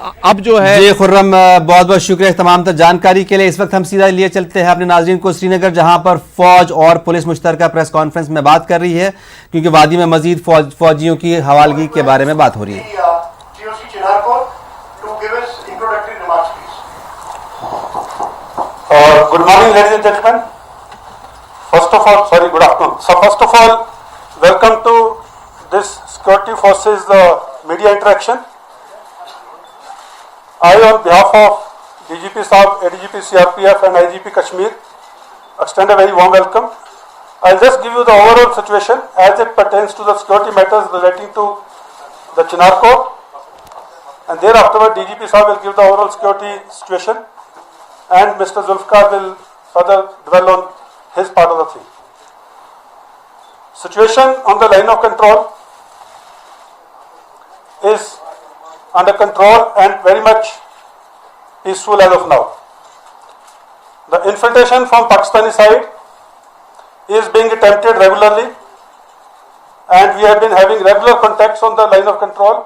अब जो है जी खुर्रम, बहुत बहुत शुक्रिया तमाम जानकारी के लिए। इस वक्त हम सीधा लिए चलते हैं अपने नाजरीन को श्रीनगर, जहां पर फौज और पुलिस मुश्तरका प्रेस कॉन्फ्रेंस में बात कर रही है, क्योंकि वादी में मजीद फौजियों की हवालगी के बारे में बात हो रही है। Good morning, ladies and gentlemen. First of all, sorry, good afternoon. So first of all, welcome to this Security Forces media interaction. I, on behalf of DGP Saab, ADGP CRPF and IGP Kashmir, extend a very warm welcome. I'll just give you the overall situation as it pertains to the security matters relating to the Chinar Court, and thereafter DGP Saab will give the overall security situation, and Mr. Zulfikar will further dwell on his part of the thing. Situation on the line of control is under control and very much peaceful as of now. The infiltration from Pakistani side is being attempted regularly, and we have been having regular contacts on the line of control,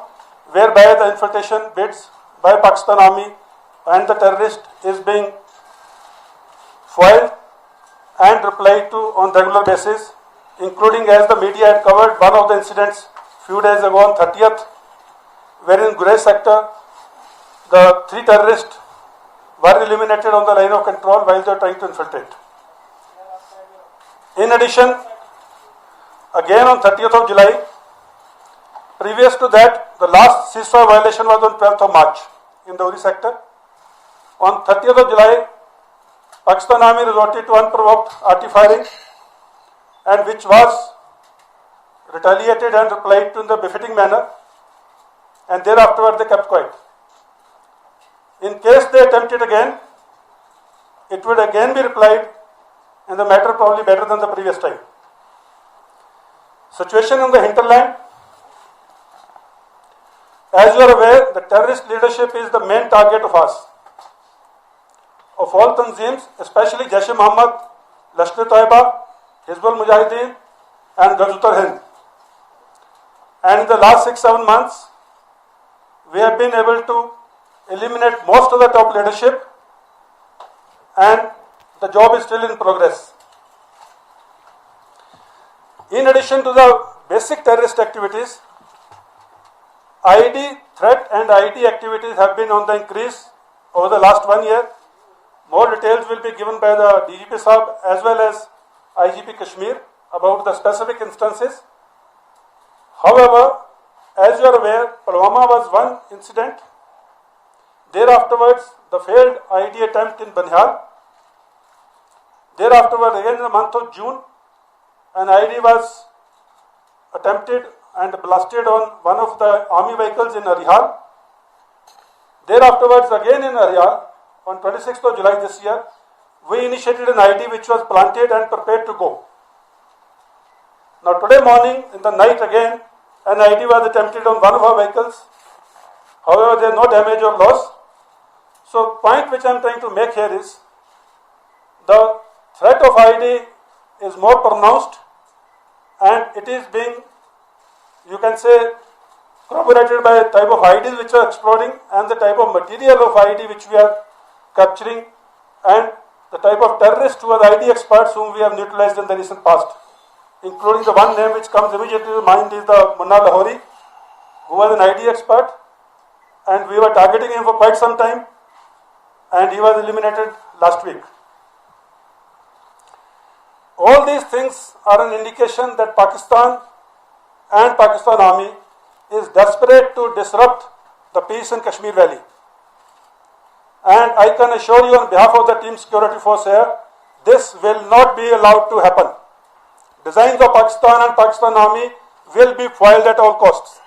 whereby the infiltration bids by Pakistan Army and the terrorist is being foiled and replied to on regular basis, including, as the media had covered, one of the incidents few days ago on 30th, wherein Gurez sector, the 3 terrorists were eliminated on the line of control while they were trying to infiltrate. In addition, again on 30th of July, previous to that, the last ceasefire violation was on 12th of March in the Uri sector. On 30th of July, Pakistan Army resorted to unprovoked artillery firing, and which was retaliated and replied to in the befitting manner, and thereafter they kept quiet. In case they attempted again, it would again be replied, and the matter probably better than the previous time. Situation in the hinterland. As you are aware, the terrorist leadership is the main target of us, of all Tanzeems, especially Jaish-e-Mohammed, Lashkar-e-Taiba, Hizbul Mujahideen and Ghazot-ul-Hind. And in the last 6-7 months, we have been able to eliminate most of the top leadership, and the job is still in progress. In addition to the basic terrorist activities, IED threat and IED activities have been on the increase over the last 1 year. More details will be given by the DGP Saab as well as IGP Kashmir about the specific instances. However, as you are aware, Pulwama was one incident. Thereafterwards, the failed IED attempt in Banihaal. Thereafterwards, again in the month of June, an IED was attempted and blasted on one of the army vehicles in Arihal. Thereafterwards, again in Arihal, on 26th of July this year, we initiated an IED which was planted and prepared to go. Now today morning, in the night again, an IED was attempted on one of our vehicles. However, there is no damage or loss. So, point which I am trying to make here is, the threat of IED is more pronounced, and it is being, you can say, corroborated by the type of IEDs which are exploding and the type of material of IED which we are capturing, and the type of terrorists who are IED experts whom we have neutralized in the recent past, including the one name which comes immediately to mind is the Munna Lahori, who was an IED expert, and we were targeting him for quite some time, and he was eliminated last week. All these things are an indication that Pakistan and Pakistan Army is desperate to disrupt the peace in Kashmir Valley. And I can assure you on behalf of the team security force here, this will not be allowed to happen. Designs of Pakistan and Pakistan Army will be foiled at all costs.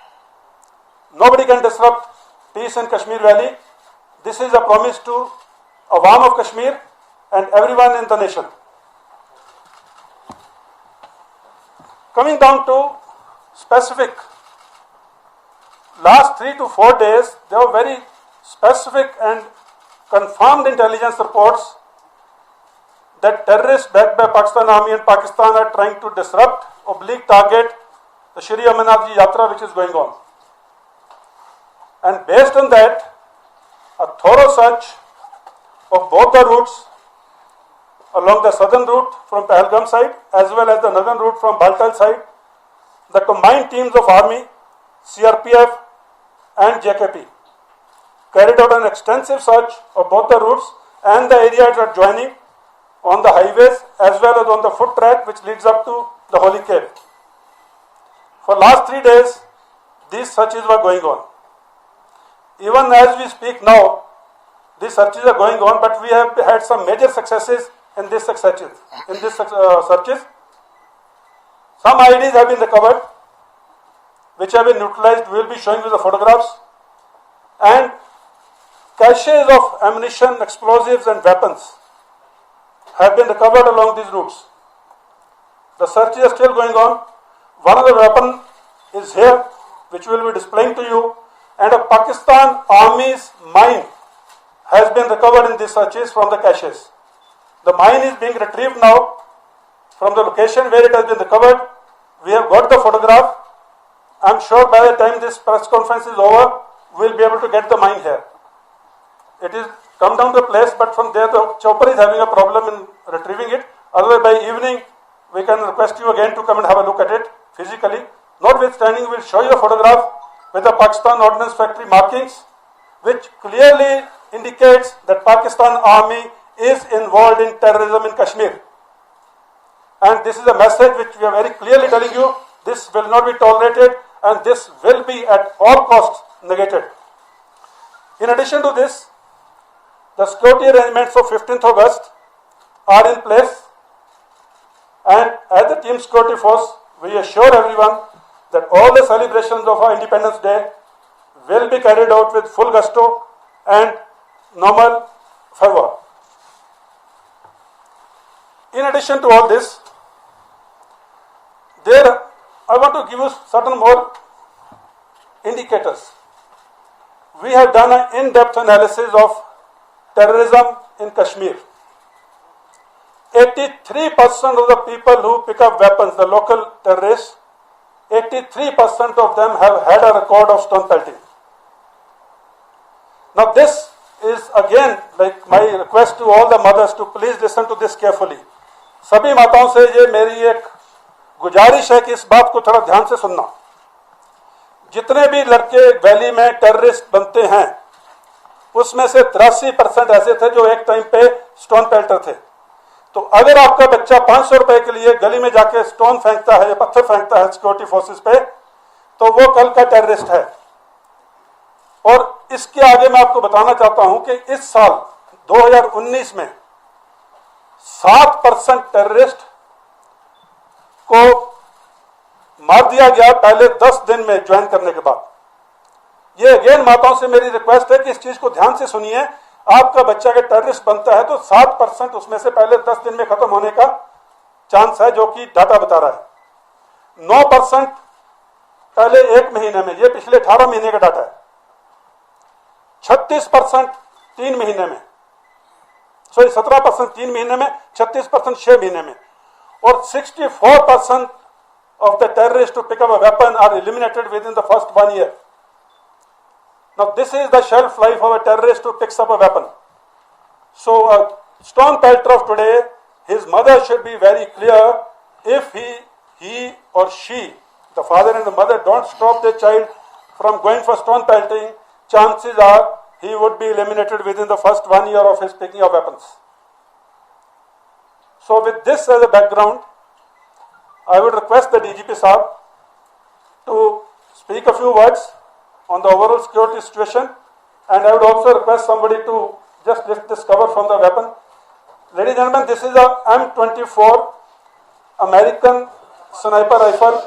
Nobody can disrupt peace in Kashmir Valley. This is a promise to Awam of Kashmir and everyone in the nation. Coming down to specific, last 3 to 4 days, there were very specific and confirmed intelligence reports that terrorists backed by Pakistan Army and Pakistan are trying to disrupt, target the Shri Amarnath Ji Yatra which is going on. And based on that, a thorough search of both the routes along the southern route from Pahalgam side as well as the northern route from Baltal side. The combined teams of Army, CRPF and JKP carried out an extensive search of both the routes and the areas adjoining on the highways as well as on the foot track which leads up to the Holy Cave. For last 3 days, these searches were going on. Even as we speak now, these searches are going on, but we have had some major successes in these searches. Some IEDs have been recovered, which have been neutralized. We will be showing you the photographs. And caches of ammunition, explosives and weapons have been recovered along these routes. The searches are still going on. One of the weapons is here, which we will be displaying to you, and a Pakistan Army's mine has been recovered in these searches from the caches. The mine is being retrieved now from the location where it has been recovered. We have got the photograph. I am sure by the time this press conference is over, we will be able to get the mine here. It is come down to a place, but from there the chopper is having a problem in retrieving it. Otherwise, by evening, we can request you again to come and have a look at it physically. Notwithstanding, we will show you a photograph with the Pakistan Ordnance Factory markings, which clearly indicates that Pakistan Army is involved in terrorism in Kashmir. And this is a message which we are very clearly telling you, this will not be tolerated and this will be at all costs negated. In addition to this, the security arrangements of 15th August are in place, and as the Team Security Force, we assure everyone that all the celebrations of our Independence Day will be carried out with full gusto and normal fervor. In addition to all this, I want to give you certain more indicators. We have done an in-depth analysis of terrorism in Kashmir. 83% of the people who pick up weapons, the local terrorists, 83% of them have had a record of stone pelting. Now this is again like my request to all the mothers to please listen to this carefully. सभी माताओं से ये मेरी एक गुजारिश है कि इस बात को थोड़ा ध्यान से सुनना. जितने भी लड़के वैली में टेररिस्ट बनते हैं, उसमें से 83% ऐसे थे जो एक टाइम पे स्टोन पेल्टर थे. तो अगर आपका बच्चा 500 रुपए के लिए गली में जाके स्टोन फेंकता है या पत्थर फेंकता है सिक्योरिटी फोर्सेस पे, तो वो कल का टेररिस्ट है. और इसके आगे मैं आपको बताना चाहता हूं कि इस साल 2019 में 7% टेररिस्ट को मार दिया गया पहले 10 दिन में ज्वाइन करने के बाद. ये अगेन माताओं से मेरी रिक्वेस्ट है कि इस चीज को ध्यान से सुनिए. आपका बच्चा अगर टेररिस्ट बनता है तो 7% उसमें से पहले 10 दिन में खत्म होने का चांस है, जो कि डाटा बता रहा है. 9% पहले 1 महीने में, ये पिछले 18 महीने का डाटा है. 36% 3 महीने में, 17% 3 महीने में, 36% 6 महीने में, और 64% of the terrorists to pick up a weapon are eliminated within the first 1 year. Now this is the shelf life of a terrorist who picks up a weapon. So a stone pelter of today, his mother should be very clear. If he or she, the father and the mother, don't stop their child from going for stone pelting, chances are he would be eliminated within the first 1 year of his picking up weapons. So with this as a background, I would request the DGP Saab to speak a few words on the overall security situation, and I would also request somebody to just lift this cover from the weapon. Ladies and gentlemen, this is a M24 American sniper rifle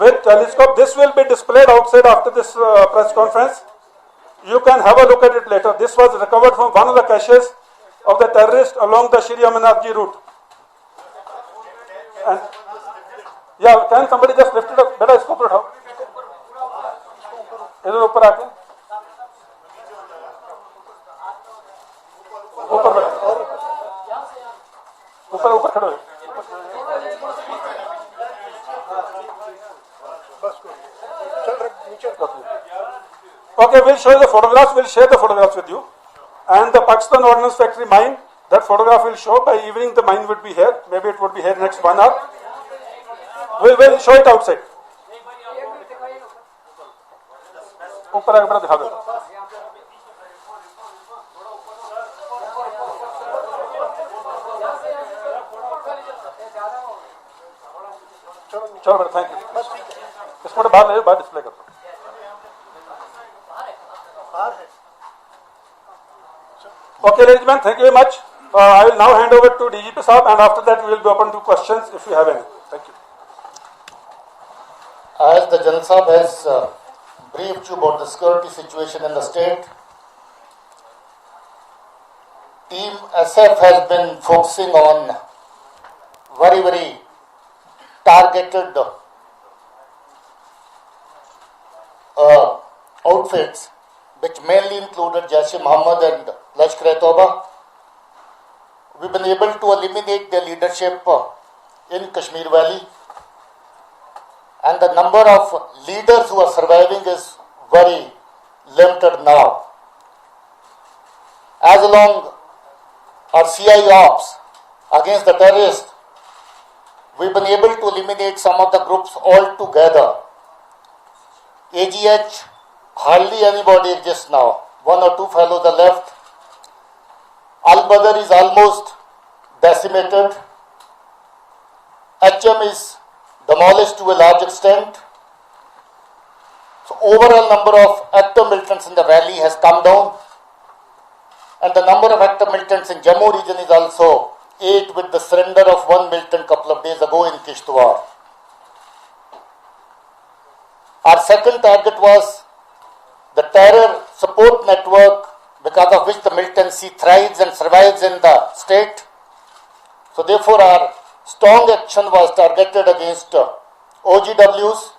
with telescope. This will be displayed outside after this press conference. You can have a look at it later. This was recovered from one of the caches of the terrorist along the Shri Amarnath route. And yeah, can somebody just lift it up? बेटा इसको ऊपर उठाओ, इधर ऊपर आके ऊपर बैठो, ऊपर खड़े हो. Okay, Okay, we'll show you the photographs. We'll share the photographs with you. And the Pakistan Ordnance Factory mine, that photograph will show. By evening, the mine would be here. Maybe it would be here next 1 hour. We'll show it outside. ऊपर आगे बड़ा दिखा दो. चलो बेटा, thank you. इसको तो बाहर ले, बाहर डिस्प्ले कर दो. Okay, ladies and gentlemen, thank you very much. I will now hand over to DGP Saab, and after that we will be open to questions if you have any. Thank you. As the General Saab has briefed you about the security situation in the state, Team SF has been focusing on very targeted outfits, which mainly included Jaish-e-Mohammed and Lashkar-e-Toba. We've been able to eliminate their leadership in Kashmir Valley, and the number of leaders who are surviving is very limited now. As along our CI ops against the terrorists, we've been able to eliminate some of the groups altogether. AGH, hardly anybody exists now. 1 or 2 fellows are left. Al-Badr is almost decimated. HM is demolished to a large extent. So overall number of active militants in the valley has come down, and the number of active militants in Jammu region is also 8, with the surrender of 1 militant couple of days ago in Kishtwar. Our second target was the terror support network, because of which the militancy thrives and survives in the state. So therefore our strong action was targeted against OGWs,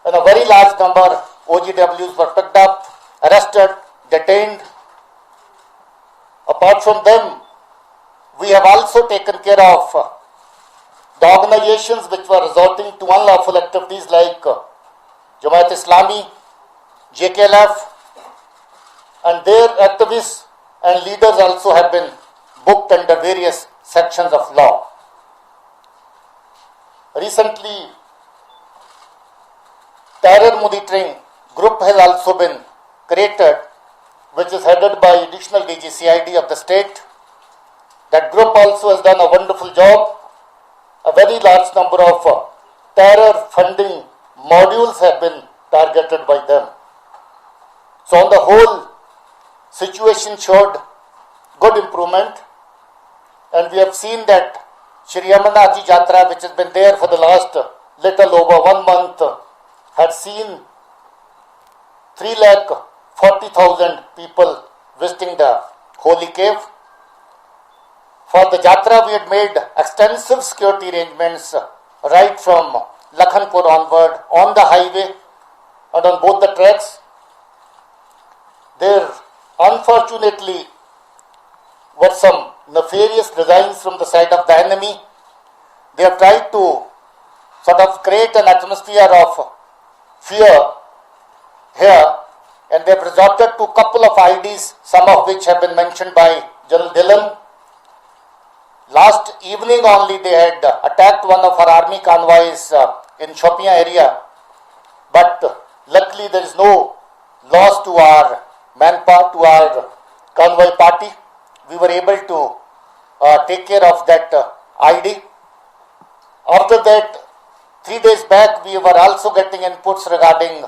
and a very large number OGWs were picked up, arrested, detained. Apart from them, we have also taken care of the organizations which were resorting to unlawful activities like Jamaat Islami, JKLF, and their activists and leaders also have been booked under various sections of law. Recently, terror monitoring group has also been created, which is headed by additional DG CID of the state. That group also has done a wonderful job. A very large number of terror funding modules have been targeted by them. So on the whole, situation showed good improvement, and we have seen that Shri Amarnath Ji Jatra, which has been there for the last little over 1 month, had seen 340,000 people visiting the holy cave. For the Jatra, we had made extensive security arrangements right from Lakhanpur onward, on the highway and on both the tracks. There, unfortunately, were some nefarious designs from the side of the enemy. They have tried to sort of create an atmosphere of fear here, and they have resorted to a couple of IDs, some of which have been mentioned by General Dhillon. Last evening only they had attacked one of our army convoys in Shopian area, but luckily there is no loss to our manpower, to our convoy party. We were able to take care of that ID. After that, 3 days back, we were also getting inputs regarding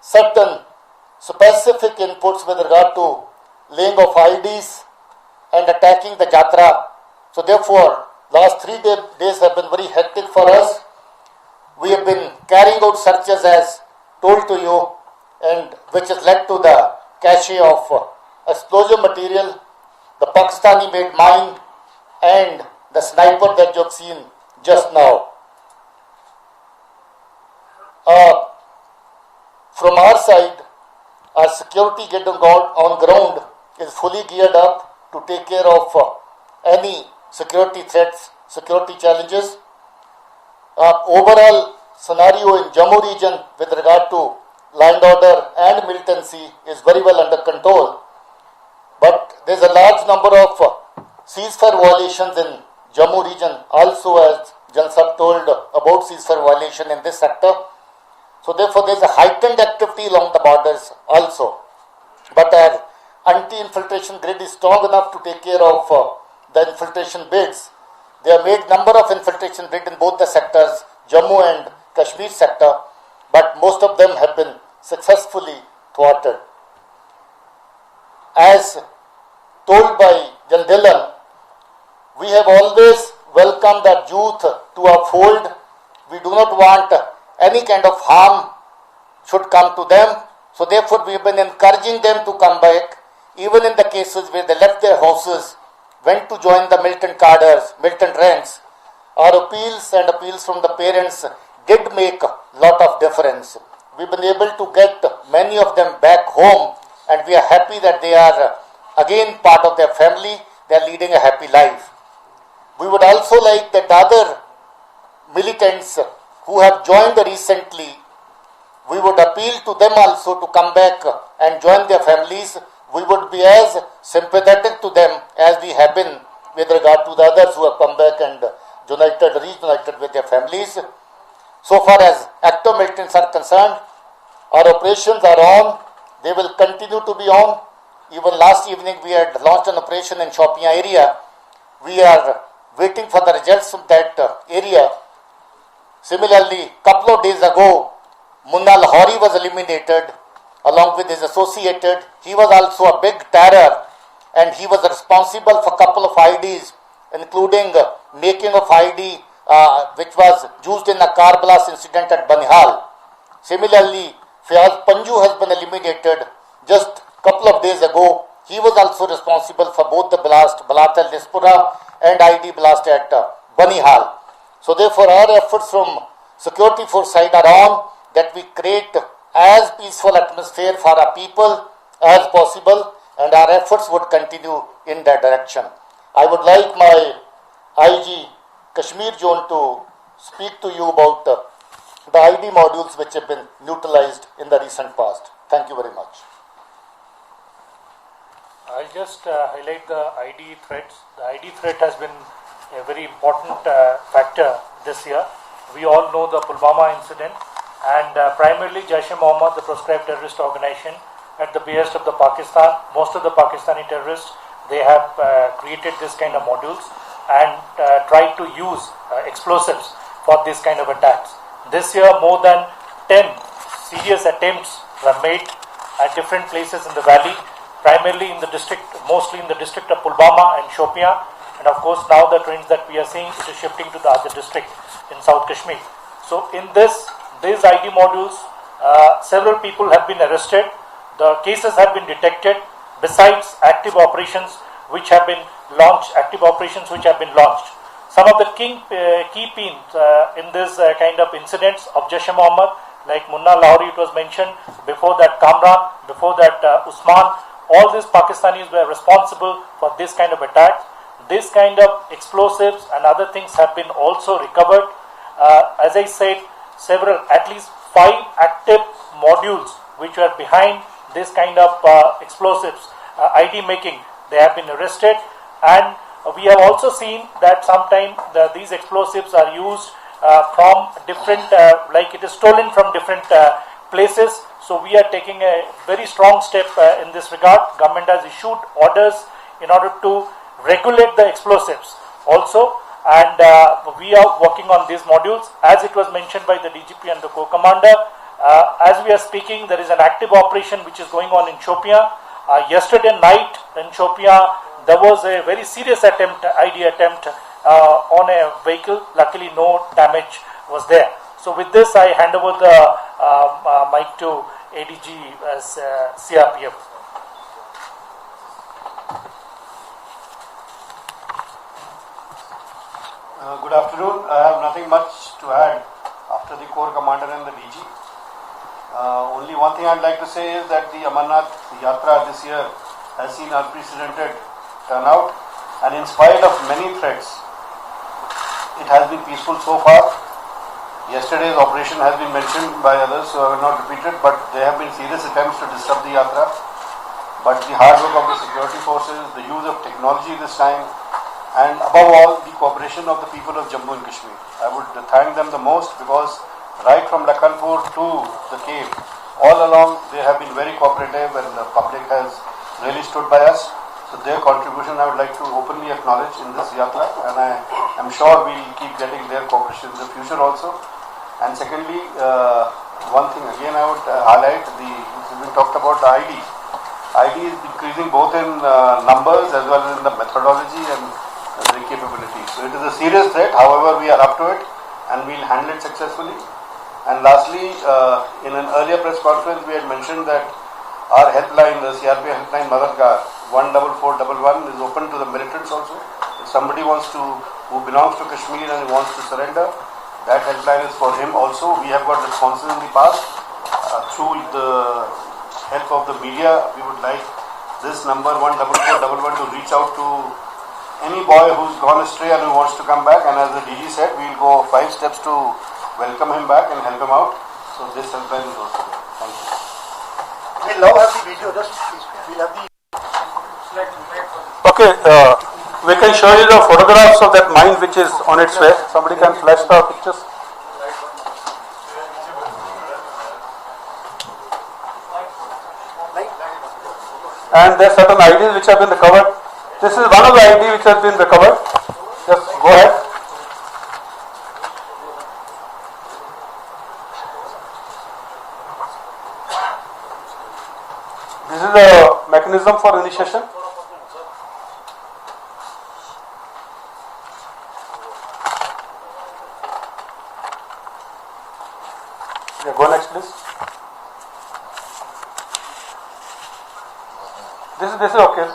certain specific inputs with regard to laying of IDs and attacking the Jatra. So therefore, last 3 days have been very hectic for us. We have been carrying out searches as told to you, and which has led to the cache of explosive material, the Pakistani made mine, and the sniper that you have seen just now. From our side, our security on ground is fully geared up to take care of any security threats, security challenges. Overall scenario in Jammu region with regard to land order and militancy is very well under control. But there is a large number of ceasefire violations in Jammu region also, as Jansab told about ceasefire violation in this sector. So therefore there is a heightened activity along the borders also. But our anti-infiltration grid is strong enough to take care of the infiltration bids. They have made number of infiltration bids in both the sectors, Jammu and Kashmir sector, but most of them have been successfully thwarted. As told by Jan Dhillon, we have always welcomed the youth to our fold. We do not want any kind of harm should come to them. So therefore we have been encouraging them to come back, even in the cases where they left their houses, went to join the militant cadres, militant ranks. Our appeals and appeals from the parents did make a lot of difference. We've been able to get many of them back home, and we are happy that they are again part of their family. They are leading a happy life. We would also like that other militants who have joined recently, we would appeal to them also to come back and join their families. We would be as sympathetic to them as we have been with regard to the others who have come back and reunited with their families. So far as active militants are concerned, our operations are on. They will continue to be on. Even last evening we had launched an operation in Shopian area. We are waiting for the results of that area. Similarly, couple of days ago, Munna Lahori was eliminated along with his associated. He was also a big terror, and he was responsible for a couple of IDs, including making of ID which was used in a car blast incident at Banihal. Similarly, Fayaz Panju has been eliminated just a couple of days ago. He was also responsible for both the blast at Lispura and ID blast at Banihal. So therefore our efforts from security force side are on, that we create as peaceful atmosphere for our people as possible, and our efforts would continue in that direction. I would like my IG Kashmir zone to speak to you about the ID modules which have been neutralized in the recent past. Thank you very much. I'll just highlight the ID threats. The ID threat has been a very important factor this year. We all know the Pulwama incident, and primarily Jaish-e-Mohammed, the proscribed terrorist organization, at the behest of the Pakistan, most of the Pakistani terrorists, they have created this kind of modules and tried to use explosives for this kind of attacks. This year, more than 10 serious attempts were made at different places in the valley, primarily in the district, mostly in the district of Pulwama and Shopian, and of course now the trends that we are seeing, it is shifting to the other district in South Kashmir. So in these ID modules, several people have been arrested. The cases have been detected, besides active operations which have been launched. Some of the key pins in this kind of incidents of Jaish-e-Mohammed, like Munna Lahori, it was mentioned, before that Kamran, before that Usman, all these Pakistanis were responsible for this kind of attack. This kind of explosives and other things have been also recovered. As I said, at least 5 active modules which were behind this kind of explosives, ID making, they have been arrested. And we have also seen that sometimes these explosives are used from different, like it is stolen from different places. So we are taking a very strong step in this regard. Government has issued orders in order to regulate the explosives also, and we are working on these modules. As it was mentioned by the DGP and the co-commander, as we are speaking, there is an active operation which is going on in Shopian. Yesterday night in Shopian, there was a very serious ID attempt on a vehicle. Luckily, no damage was there. So with this, I hand over the mic to ADG as CRPF. Good afternoon. I have nothing much to add after the Corps Commander and the DG. Only one thing I'd like to say is that the Amarnath Yatra this year has seen unprecedented turnout, and in spite of many threats, it has been peaceful so far. Yesterday's operation has been mentioned by others, so I will not repeat it, but there have been serious attempts to disrupt the Yatra. But the hard work of the security forces, the use of technology this time, and above all, the cooperation of the people of Jammu and Kashmir. I would thank them the most because right from Lakhanpur to the cave, all along they have been very cooperative and the public has really stood by us. So their contribution I would like to openly acknowledge in this Yatra, and I am sure we will keep getting their cooperation in the future also. And secondly, one thing again I would highlight, this has been talked about, the ID. ID is increasing both in numbers as well as in the methodology and the capabilities. So it is a serious threat, however we are up to it and we will handle it successfully. And lastly, in an earlier press conference we had mentioned that our helpline, the CRPF helpline Madadgar 14411 is open to the militants also. If somebody wants to, who belongs to Kashmir and wants to surrender, that helpline is for him also. We have got responses in the past through the help of the media. We would like this number 14411 to reach out to any boy who's gone astray and who wants to come back, and as the DG said, we will go 5 steps to welcome him back and help him out. So this helpline is also there. Thank you. We'll now have the video, just please. We'll have the Okay, we can show you the photographs of that mine which is on its way. Somebody can flash the pictures. And there are certain IDs which have been recovered. This is one of the ID which has been recovered. Just go ahead. This is the mechanism for initiation. Yeah, go next, please. This is okay.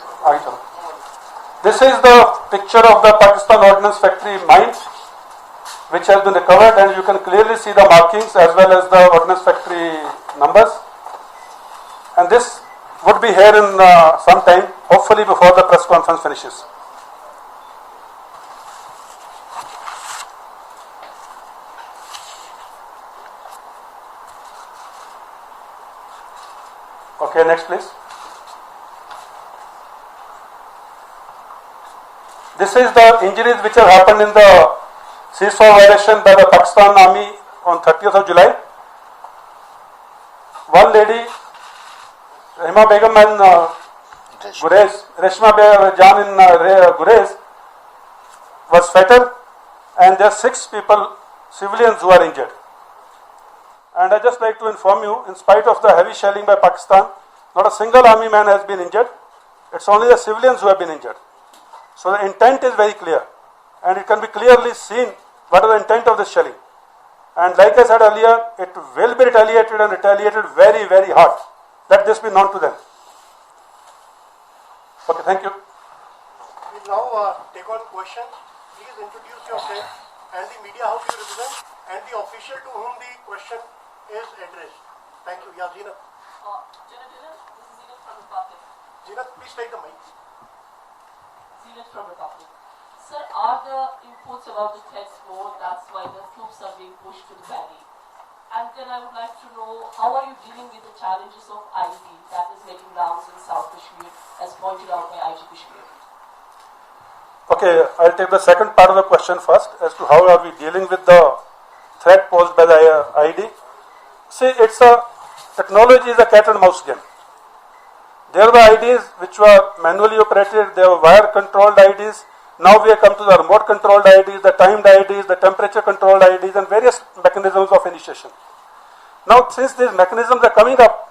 This is the picture of the Pakistan Ordnance Factory mine, which has been recovered, and you can clearly see the markings as well as the Ordnance Factory numbers. And this would be here in some time, hopefully before the press conference finishes. Okay, next please. This is the injuries which have happened in the ceasefire violation by the Pakistan Army on 30th of July. One lady, Rehma Begum and Reshma Jan in Gurez was fatal, and there are 6 people, civilians, who are injured. And I just like to inform you, in spite of the heavy shelling by Pakistan, not a single army man has been injured. It's only the civilians who have been injured. So the intent is very clear, and it can be clearly seen what is the intent of this shelling. And like I said earlier, it will be retaliated, and retaliated very, very hard. Let this be known to them. Okay, thank you. we'll now take on questions. Please introduce yourself and the media house you represent and the official to whom the question is addressed. Thank you. Yeah, Zeenat. This is Zenith from Republic. Zeenat, please take the mic. Zenith from Republic. Sir, are the imports about the threats more? That's why the troops are being pushed to the valley. And then I would like to know, how are you dealing with the challenges of ID that is making rounds in South Kashmir, as pointed out by IG Kashmir? Okay, I'll take the second part of the question first, as to how are we dealing with the threat posed by the ID. See, technology is a cat and mouse game. There were IDs which were manually operated, there were wire controlled IDs. Now we have come to the remote controlled IDs, the timed IDs, the temperature controlled IDs, and various mechanisms of initiation. Now, since these mechanisms are coming up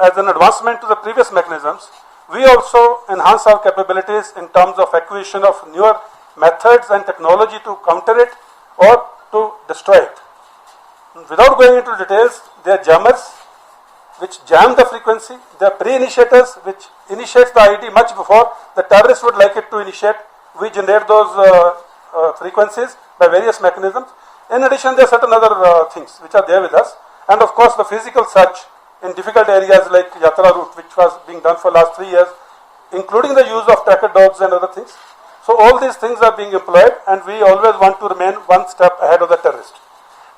as an advancement to the previous mechanisms, we also enhance our capabilities in terms of acquisition of newer methods and technology to counter it or to destroy it. Without going into details, there are jammers which jam the frequency, there are pre-initiators which initiates the ID much before the terrorists would like it to initiate. We generate those frequencies by various mechanisms. In addition, there are certain other things which are there with us, and of course the physical search in difficult areas like Yatra route, which was being done for last 3 years, including the use of tracker dogs and other things. So all these things are being employed, and we always want to remain one step ahead of the terrorist.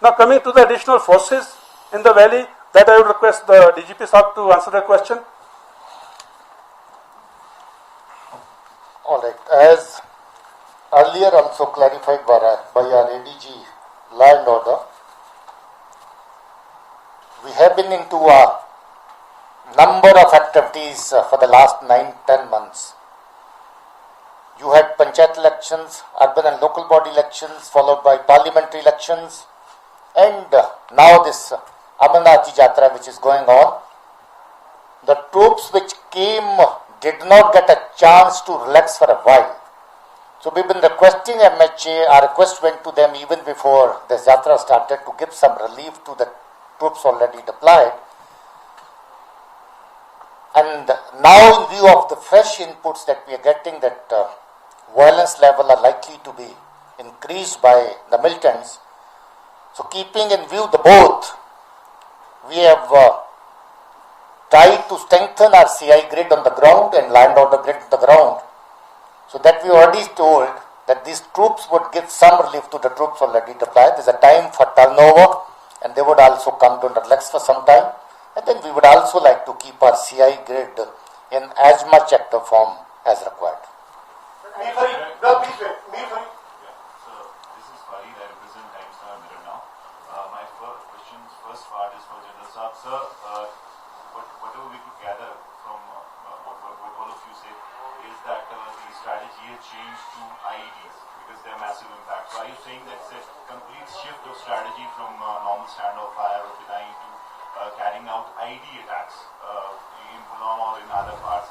Now coming to the additional forces in the valley, that I would request the DGP Sahab to answer that question. All right. As earlier also clarified by our ADG Law and Order, we have been into a number of activities for the last 9-10 months. You had panchayat elections, urban and local body elections, followed by parliamentary elections, and now this Amarnath Yatra which is going on. The troops which came did not get a chance to relax for a while. So we've been requesting MHA, our request went to them even before the Yatra started to give some relief to the troops already deployed. And now in view of the fresh inputs that we are getting, that violence level are likely to be increased by the militants. So keeping in view the both, we have tried to strengthen our CI grid on the ground and land order grid on the ground, so that we already told that these troops would give some relief to the troops already deployed. There's a time for turnover, and they would also come to relax for some time. And then we would also like to keep our CI grid in as much active form as required. Mir Farid, no, please wait. Mir Farid. So this is Farid. I represent Times Now Mirror now. My first part is for General Saab. Sir, whatever we could gather from what all of you said is that the strategy has changed to IEDs because they're massive impact. So are you saying that it's a complete shift of strategy from normal standoff fire or denying to carrying out IED attacks in Pulwama or in other parts?